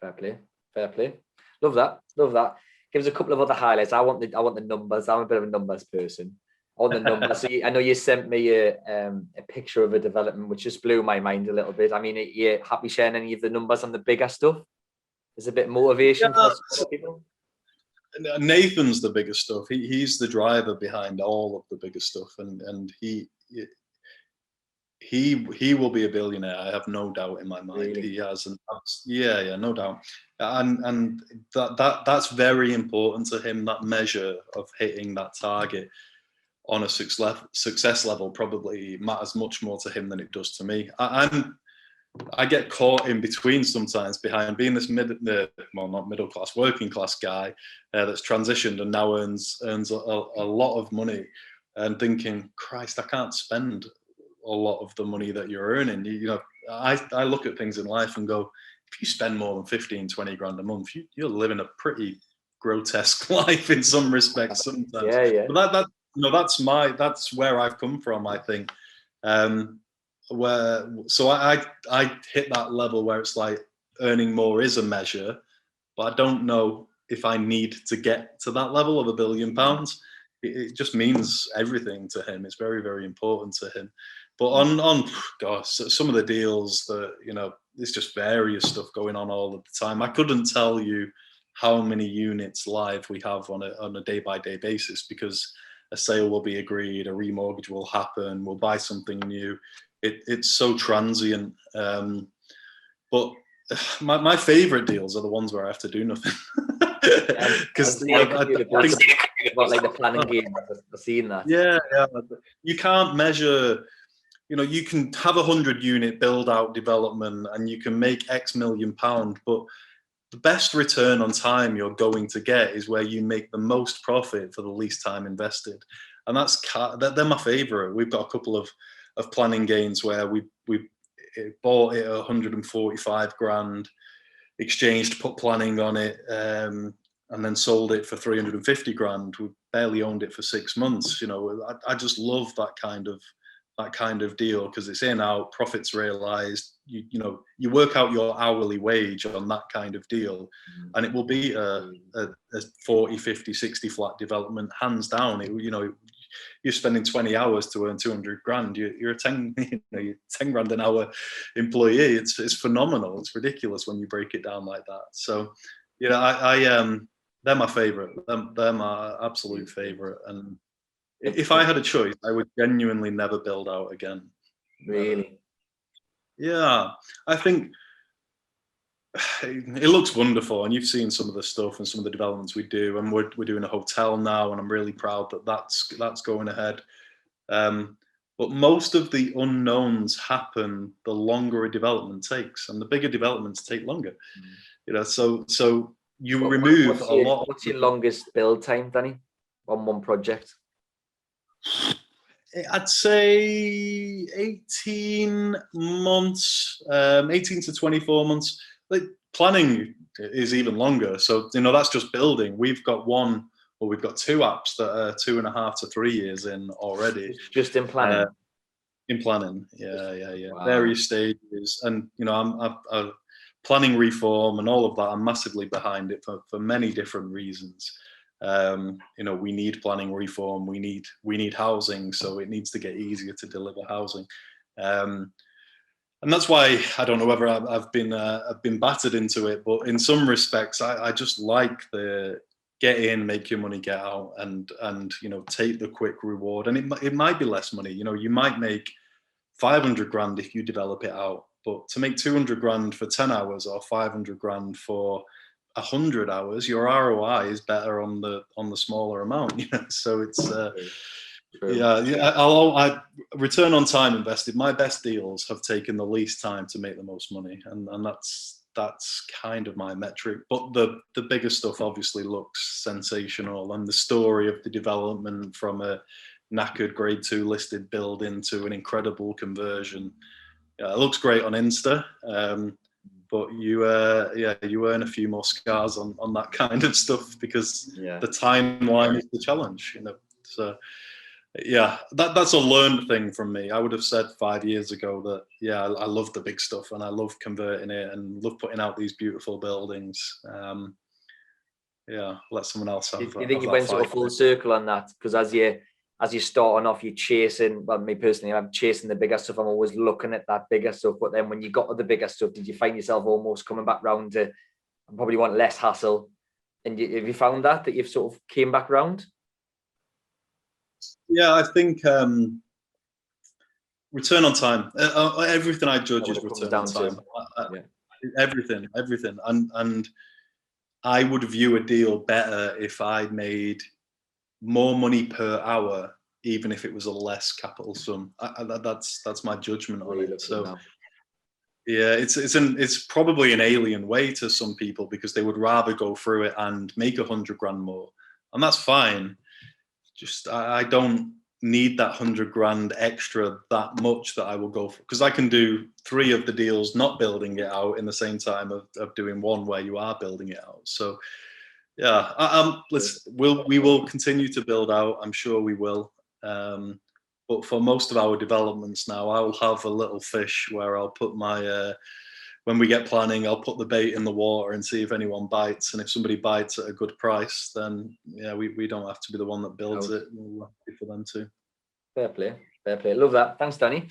Fair play. Fair play. Love that. Love that. Give us a couple of other highlights. I want the numbers. I'm a bit of a numbers person. I want the numbers. So I know you sent me a picture of a development which just blew my mind a little bit. I mean, are you happy sharing any of the numbers on the bigger stuff? There's a bit of motivation for people. Nathan's the bigger stuff. He's the driver behind all of the bigger stuff, and he will be a billionaire. I have no doubt in my mind. Really? He has, no doubt. And that's very important to him. That measure of hitting that target on a success level probably matters much more to him than it does to me. I get caught in between sometimes behind being this not middle class, working class guy that's transitioned and now earns a lot of money, and thinking, Christ, I can't spend a lot of the money that you're earning. I look at things in life and go, if you spend more than 15, 20 grand a month, you're living a pretty grotesque life in some respects sometimes. Yeah. But that's where I've come from, I think. So I hit that level where it's like earning more is a measure, but I don't know if I need to get to that level of £1 billion. It just means everything to him. It's very, very important to him. But on some of the deals that, it's just various stuff going on all of the time. I couldn't tell you how many units live we have on a day-by-day basis, because a sale will be agreed, a remortgage will happen, we'll buy something new. It's so transient. But my favorite deals are the ones where I have to do nothing. Because like the planning game, I've seen that. Yeah. You can't measure. You can have 100 unit build out development and you can make X million pound, but the best return on time you're going to get is where you make the most profit for the least time invested. And they're my favorite. We've got a couple of planning gains where we bought it at 145 grand, exchanged, put planning on it, and then sold it for 350 grand. We barely owned it for 6 months. I just love that kind of deal, because it's in, out, profits realized. You work out your hourly wage on that kind of deal, and it will be a 40, 50, 60 flat development, hands down. You're spending 20 hours to earn 200 grand. You're a 10 grand an hour employee. It's phenomenal. It's ridiculous when you break it down like that. So, they're my favorite. They're my absolute favorite. And if I had a choice, I would genuinely never build out again. Really? Yeah, I think it looks wonderful, and you've seen some of the stuff and some of the developments we do, and we're doing a hotel now, and I'm really proud that that's going ahead. But most of the unknowns happen the longer a development takes, and the bigger developments take longer. So you remove a lot. What's your longest build time, Danny, on one project? I'd say 18 months, 18 to 24 months. Like, planning is even longer. So, that's just building. We've got two apps that are 2.5 to 3 years in already. Just in planning? In planning, yeah. Wow. Various stages. And, I'm planning reform and all of that. I'm massively behind it for many different reasons. We need planning reform. We need housing, so it needs to get easier to deliver housing, and that's why I don't know whether I've been battered into it, but in some respects, I just like the get in, make your money, get out, and take the quick reward. And it might be less money. You might make 500 grand if you develop it out, but to make 200 grand for 10 hours or 500 grand for 100 hours, your ROI is better on the smaller amount. So it's I return on time invested. My best deals have taken the least time to make the most money, and that's kind of my metric. But the bigger stuff obviously looks sensational, and the story of the development from a knackered grade 2 listed building to an incredible conversion, it looks great on Insta. But you earn a few more scars on that kind of stuff, because the timeline is the challenge. So Yeah, that's a learned thing from me. I would have said 5 years ago that, yeah, I love the big stuff and I love converting it and love putting out these beautiful buildings. Yeah, let someone else Do have, you think have you that went sort fight. of full circle on that? Because as you're starting off, you're chasing. Well, me personally, I'm chasing the bigger stuff. I'm always looking at that bigger stuff. But then when you got to the bigger stuff, did you find yourself almost coming back round to, I probably want less hassle? And have you found that you've sort of came back round? Yeah, I think return on time. Everything I judge What is it comes return on down time. to? Yeah. Everything, and I would view a deal better if I made more money per hour, even if it was a less capital sum. That's my judgment on Really it. look good So now. yeah, it's probably an alien way to some people because they would rather go through it and make 100 grand more, and that's fine. Just I don't need that 100 grand extra that much that I will go for, because I can do 3 of the deals not building it out in the same time of doing one where you are building it out. So yeah, we will continue to build out. I'm sure we will. But for most of our developments now, I will have a little fish where I'll put my when we get planning, I'll put the bait in the water and see if anyone bites. And if somebody bites at a good price, then yeah, we don't have to be the one that builds Out. it. We'll be for them to. Fair play. Fair play. Love that. Thanks, Danny.